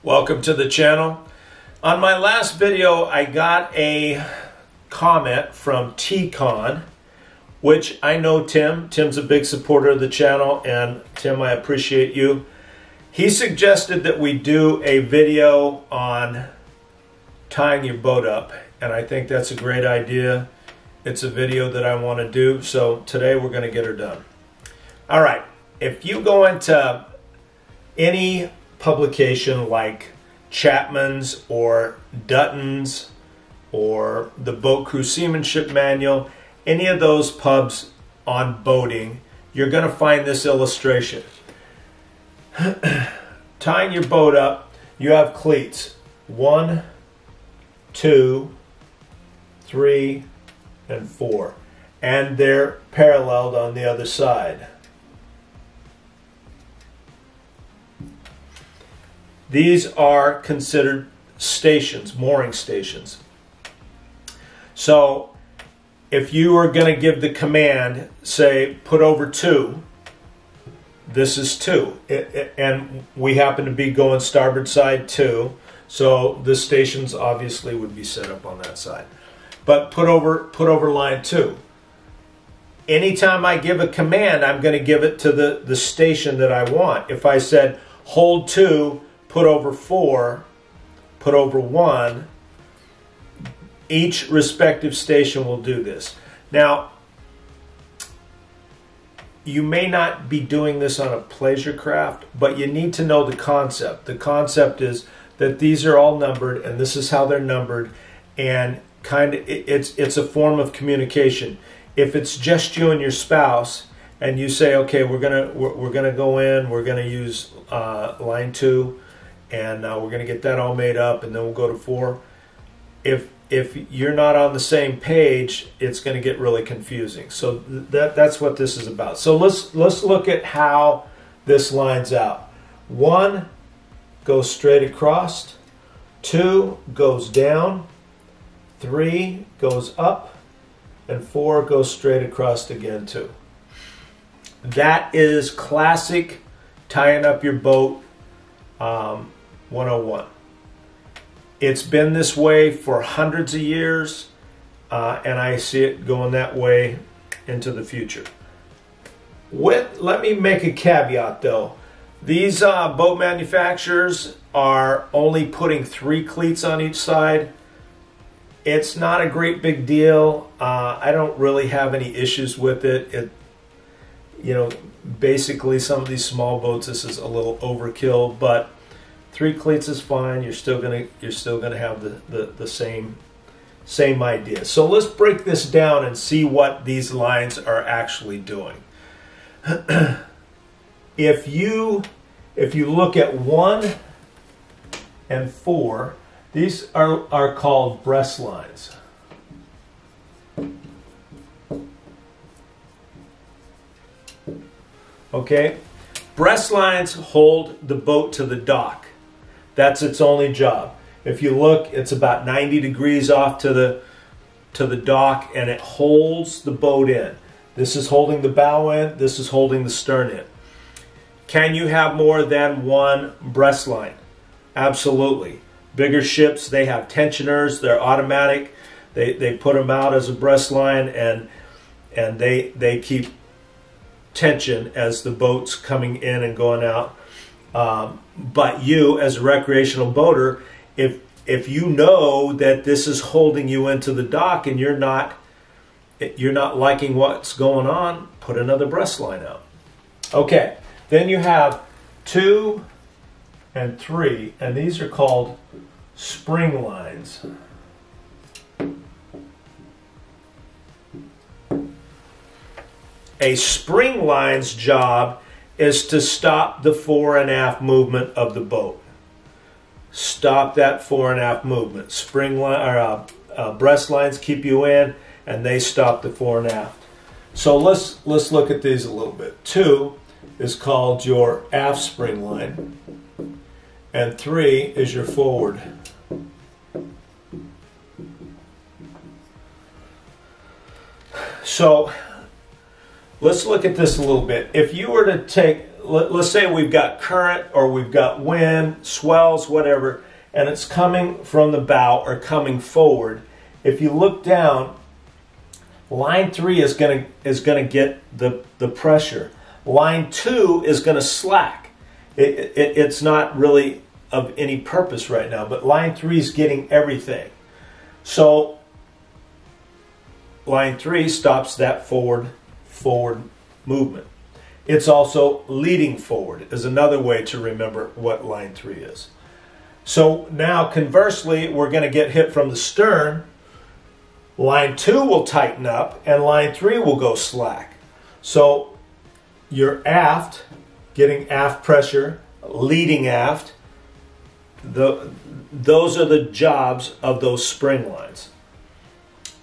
Welcome to the channel. On my last video, I got a comment from T-Con, which I know Tim. Tim's a big supporter of the channel, and Tim, I appreciate you. He suggested that we do a video on tying your boat up, and I think that's a great idea. It's a video that I want to do, so today we're going to get her done. All right, if you go into any publication like Chapman's or Dutton's or the Boat Crew Seamanship Manual, any of those pubs on boating, you're going to find this illustration. Tying your boat up, you have cleats 1, 2, 3, and 4, and they're paralleled on the other side. These are considered stations, mooring stations. So if you are going to give the command, say put over 2, this is 2, and we happen to be going starboard side 2, so the stations obviously would be set up on that side. But put over line 2. Anytime I give a command, I'm going to give it to the station that I want. If I said hold 2, put over 4, put over 1, each respective station will do this. Now, you may not be doing this on a pleasure craft, but you need to know the concept. The concept is that these are all numbered, and this is how they're numbered, and it's a form of communication. If it's just you and your spouse, and you say, okay, we're gonna go in, we're gonna use line 2, and we're going to get that all made up, and then we'll go to 4. If you're not on the same page, it's going to get really confusing. So that's what this is about. So let's look at how this lines out. 1 goes straight across, 2 goes down, 3 goes up, and 4 goes straight across again too. That is classic tying up your boat 101. It's been this way for hundreds of years, and I see it going that way into the future. Let me make a caveat though. These boat manufacturers are only putting 3 cleats on each side. It's not a great big deal. I don't really have any issues with it. Basically some of these small boats, this is a little overkill, but 3 cleats is fine. You're still gonna have the same idea. So let's break this down and see what these lines are actually doing. If you look at 1 and 4, these are called breast lines. Okay, breast lines hold the boat to the dock. That's its only job. If you look, it's about 90 degrees off to the dock, and it holds the boat in. This is holding the bow in, this is holding the stern in. Can you have more than 1 breast line? Absolutely. Bigger ships, they have tensioners, they're automatic. They put them out as a breast line, and they keep tension as the boat's coming in and going out. But you, as a recreational boater, if you know that this is holding you into the dock and you're not liking what's going on, put another breast line out. Okay, then you have 2 and 3, and these are called spring lines. A spring line's job is to stop the fore and aft movement of the boat. Stop that fore and aft movement. Spring line or breast lines keep you in, and they stop the fore and aft. So let's look at these a little bit. 2 is called your aft spring line, and 3 is your forward. So let's look at this a little bit. If you were to take, let's say we've got current or we've got wind, swells, whatever, and it's coming from the bow or coming forward. If you look down, line 3 is going to get the pressure. Line 2 is going to slack. It's not really of any purpose right now, but line 3 is getting everything. So line 3 stops that forward movement. It's also leading forward is another way to remember what line 3 is. So now conversely, we're going to get hit from the stern. Line 2 will tighten up and line 3 will go slack. So you're aft, getting aft pressure, leading aft. Those are the jobs of those spring lines.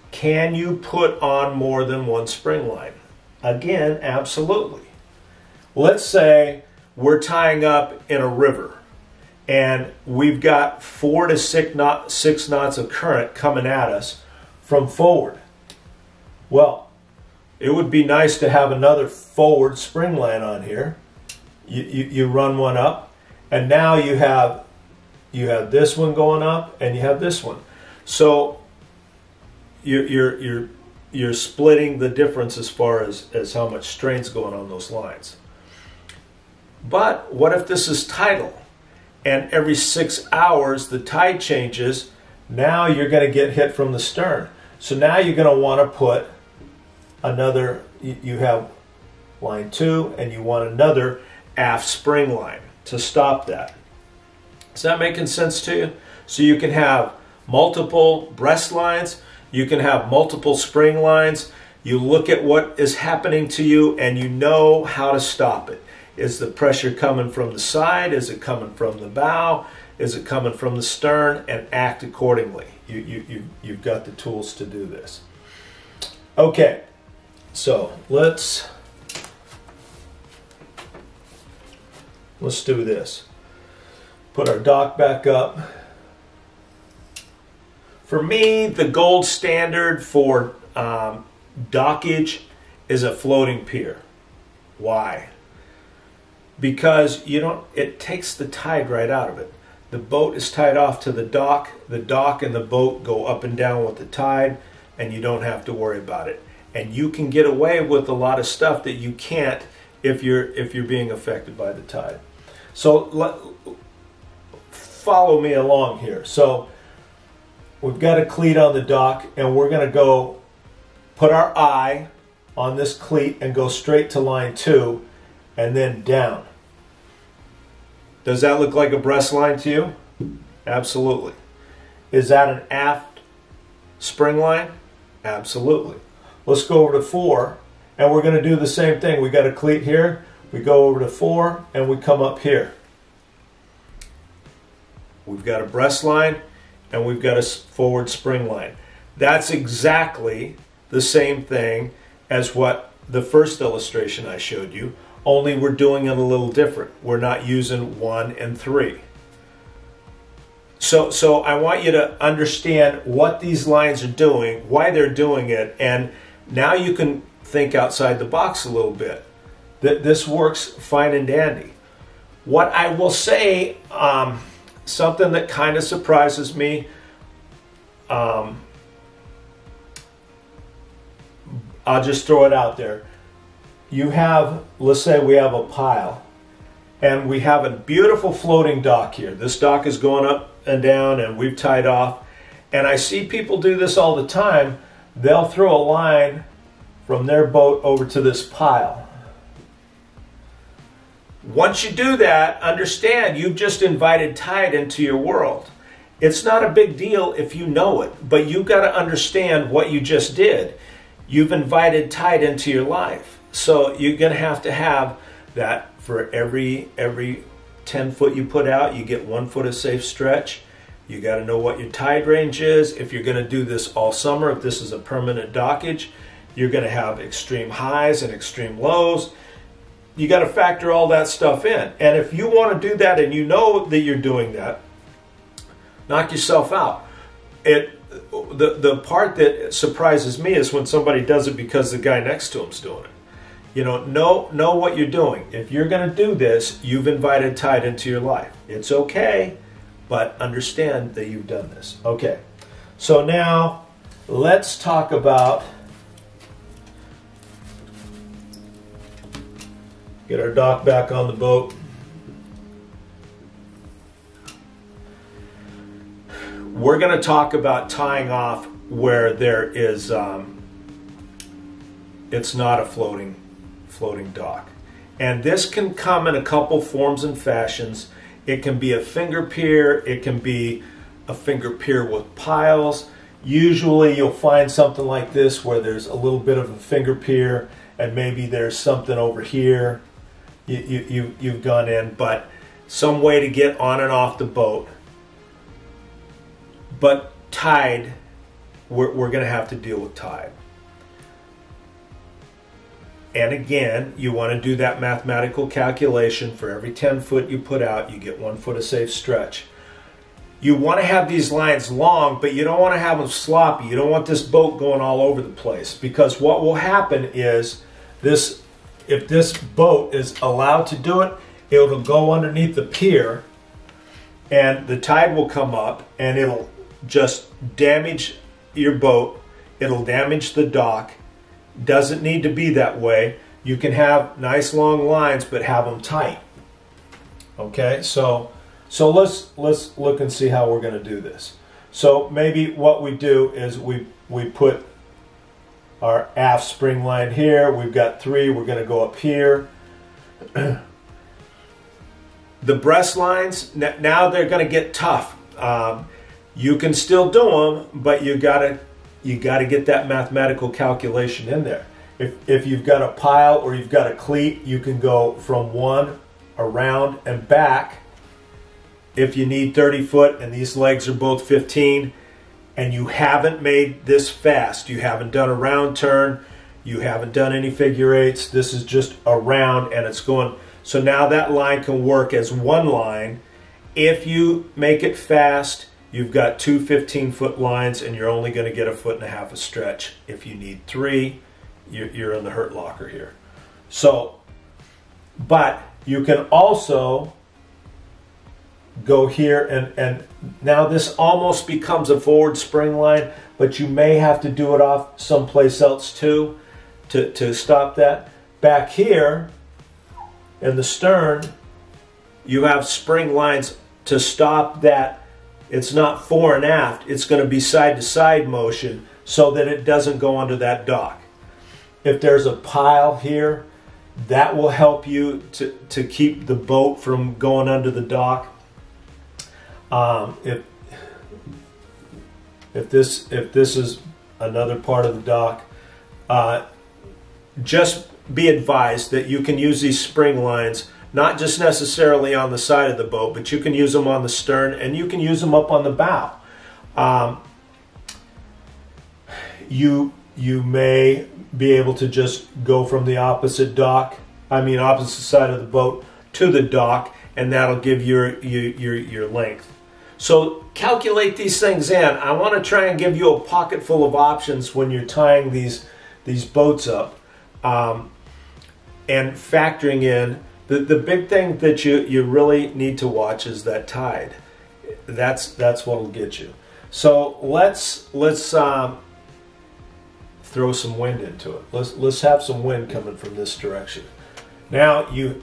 Can you put on more than one spring line? Again, absolutely. Let's say we're tying up in a river and we've got 4 to 6 knots of current coming at us from forward. Well, it would be nice to have another forward spring line on here. You run one up, and now you have this one going up, and you have this one. So you're splitting the difference as far as how much strain's going on those lines. But what if this is tidal, and every 6 hours the tide changes? Now you're going to get hit from the stern. So now you're going to want to put another, you have line 2 and you want another aft spring line to stop that. Is that making sense to you? So you can have multiple breast lines, you can have multiple spring lines. You look at what is happening to you and you know how to stop it. Is the pressure coming from the side? Is it coming from the bow? Is it coming from the stern? And act accordingly. You've got the tools to do this. Okay, so let's do this. Put our dock back up. For me, the gold standard for dockage is a floating pier. Why? Because it takes the tide right out of it. The boat is tied off to the dock and the boat go up and down with the tide, and you don't have to worry about it. And you can get away with a lot of stuff that you can't if you're being affected by the tide. So follow me along here. So we've got a cleat on the dock, and we're going to go put our eye on this cleat and go straight to line 2 and then down. Does that look like a breast line to you? Absolutely. Is that an aft spring line? Absolutely. Let's go over to 4, and we're going to do the same thing. We got a cleat here. We go over to 4, and we come up here. We've got a breast line, and we've got a forward spring line. That's exactly the same thing as what the first illustration I showed you, only we're doing it a little different. We're not using 1 and 3. So I want you to understand what these lines are doing, why they're doing it, and now you can think outside the box a little bit. This works fine and dandy. What I will say, something that kind of surprises me, I'll just throw it out there. You have, let's say we have a pile, and we have a beautiful floating dock here. This dock is going up and down, and we've tied off. And I see people do this all the time. They'll throw a line from their boat over to this pile. Once you do that, understand you've just invited tide into your world. It's not a big deal if you know it, but you've got to understand what you just did. You've invited tide into your life. So you're going to have that for every 10 foot you put out, you get 1 foot of safe stretch. You got to know what your tide range is. If you're going to do this all summer, if this is a permanent dockage, you're going to have extreme highs and extreme lows. You got to factor all that stuff in. And if you want to do that and you know that you're doing that, knock yourself out. The part that surprises me is when somebody does it because the guy next to him's doing it. You know what you're doing. If you're going to do this, you've invited tide into your life. It's okay, but understand that you've done this. Okay, so now let's talk about, get our dock back on the boat. We're going to talk about tying off where there is, it's not a floating dock. And this can come in a couple forms and fashions. It can be a finger pier, it can be a finger pier with piles. Usually you'll find something like this where there's a little bit of a finger pier and maybe there's something over here you've gone in, but some way to get on and off the boat. But tide, we're going to have to deal with tide. And again, you want to do that mathematical calculation. For every 10 foot you put out, you get 1 foot of safe stretch. You want to have these lines long, but you don't want to have them sloppy. You don't want this boat going all over the place, because what will happen is this, if this boat is allowed to do it, it'll go underneath the pier and the tide will come up and it'll just damage your boat. It'll damage the dock. Doesn't need to be that way. You can have nice long lines, but have them tight. Okay, so let's look and see how we're going to do this. So maybe what we do is we put our aft spring line here. We've got 3. We're going to go up here. The breast lines, now they're going to get tough. You can still do them, but you got to get that mathematical calculation in there. If you've got a pile or you've got a cleat, you can go from 1 around and back. If you need 30 foot and these legs are both 15 and you haven't made this fast, you haven't done a round turn, you haven't done any figure eights, this is just a round and it's going. So now that line can work as one line. If you make it fast, you've got 2 15-foot lines and you're only going to get 1.5 foot of stretch. If you need 3, you're in the hurt locker here. So, but you can also go here and now this almost becomes a forward spring line, but you may have to do it off someplace else too to stop that. Back here in the stern, you have spring lines to stop that. It's not fore and aft, it's going to be side to side motion so that it doesn't go under that dock. If there's a pile here, that will help you to keep the boat from going under the dock. If this is another part of the dock, just be advised that you can use these spring lines not just necessarily on the side of the boat, but you can use them on the stern and you can use them up on the bow. You may be able to just go from the opposite side of the boat to the dock, and that'll give your length. So calculate these things in. I want to try and give you a pocket full of options when you're tying these boats up, and factoring in the big thing that you really need to watch is that tide. That's what'll get you. So let's throw some wind into it. Let's have some wind coming from this direction. Now you're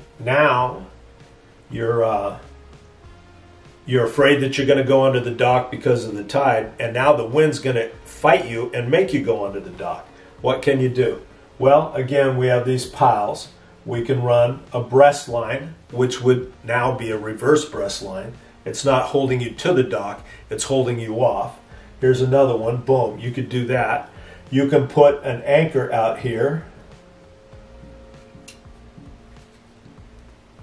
afraid that you're going to go under the dock because of the tide, and now the wind's going to fight you and make you go under the dock. What can you do? Well, again, we have these piles. We can run a breast line, which would now be a reverse breast line. It's not holding you to the dock, it's holding you off. Here's another one. Boom, you could do that. You can put an anchor out here.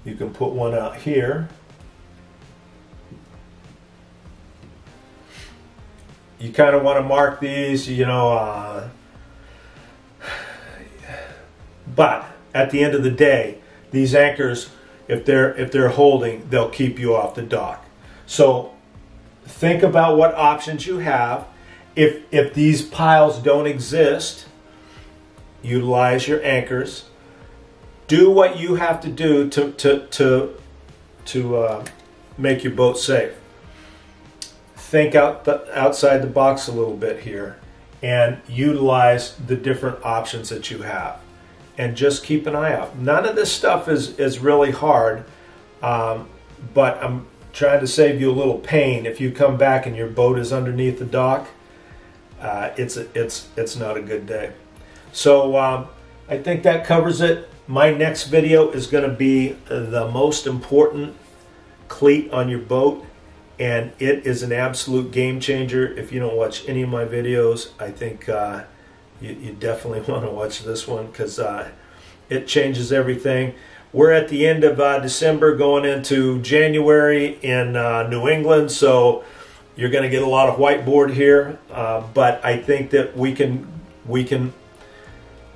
You can put one out here. You kind of want to mark these, but at the end of the day, these anchors, if they're holding, they'll keep you off the dock. So think about what options you have. If these piles don't exist, utilize your anchors. Do what you have to do to make your boat safe. Think outside the box a little bit here and utilize the different options that you have. And just keep an eye out. None of this stuff is really hard, but I'm trying to save you a little pain. If you come back and your boat is underneath the dock, it's not a good day. So I think that covers it. My next video is going to be the most important cleat on your boat, and it is an absolute game changer. If you don't watch any of my videos, I think you definitely want to watch this one, because it changes everything. We're at the end of December going into January in New England, so you're going to get a lot of whiteboard here, but I think that we can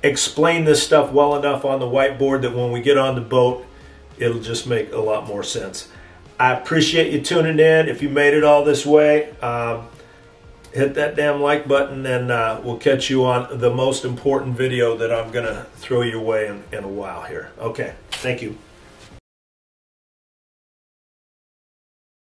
explain this stuff well enough on the whiteboard that when we get on the boat, it'll just make a lot more sense. I appreciate you tuning in. If you made it all this way, hit that damn like button, and we'll catch you on the most important video that I'm going to throw your way in a while here. Okay, thank you.